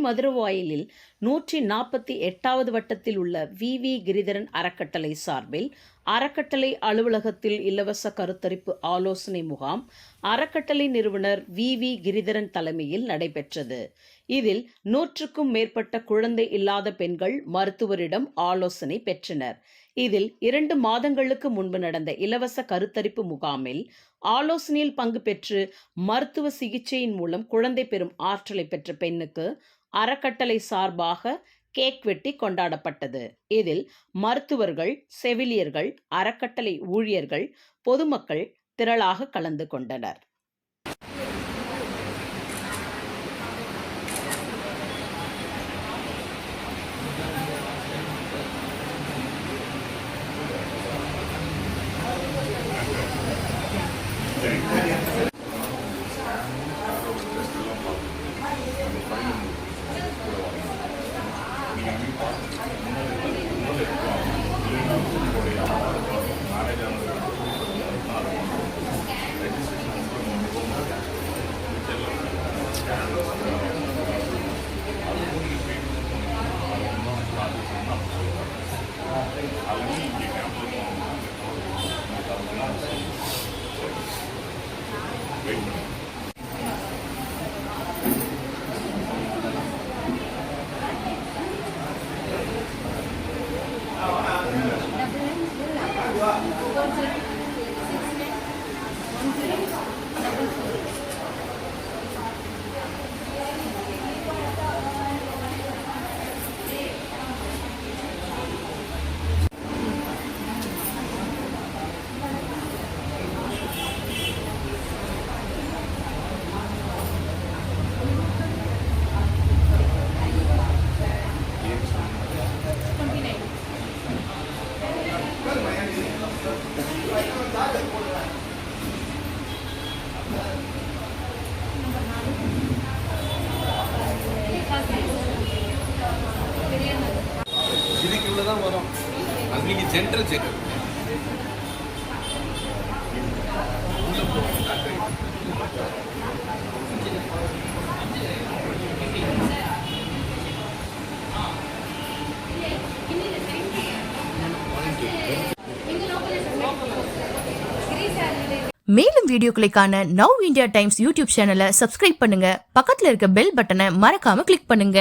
மதுரவாயலில் 148வது வட்டத்தில் உள்ள வி கிரிதரன் அறக்கட்டளை சார்பில் அறக்கட்டளை அலுவலகத்தில் இலவச கருத்தரிப்பு ஆலோசனை முகாம் அறக்கட்டளை நிறுவனர் வி கிரிதரன் தலைமையில் நடைபெற்றது. இதில் 100க்கும் மேற்பட்ட குழந்தை இல்லாத பெண்கள் மருத்துவரிடம் ஆலோசனை பெற்றனர். இதில் 2 மாதங்களுக்கு முன்பு நடந்த இலவச கருத்தரிப்பு முகாமில் ஆலோசனையில் பங்கு பெற்று மருத்துவ சிகிச்சையின் மூலம் குழந்தை பெறும் ஆற்றலை பெற்ற பெண்ணுக்கு அறக்கட்டளை சார்பாக கேக் வெட்டி கொண்டாடப்பட்டது. இதில் மருத்துவர்கள், செவிலியர்கள், அறக்கட்டளை ஊழியர்கள், பொதுமக்கள் திரளாக கலந்து கொண்டனர். இதுக்கு இவ்வளவுதான் வரும். அது நீங்க ஜென்ரல் செக்அப். மேலும் வீடியோக்களை காண நவ் இந்தியா டைம்ஸ் யூடியூப் சேனலை சப்ஸ்கிரைப் பண்ணுங்க. பக்கத்துல இருக்க பெல் பட்டனை மறக்காம கிளிக் பண்ணுங்க.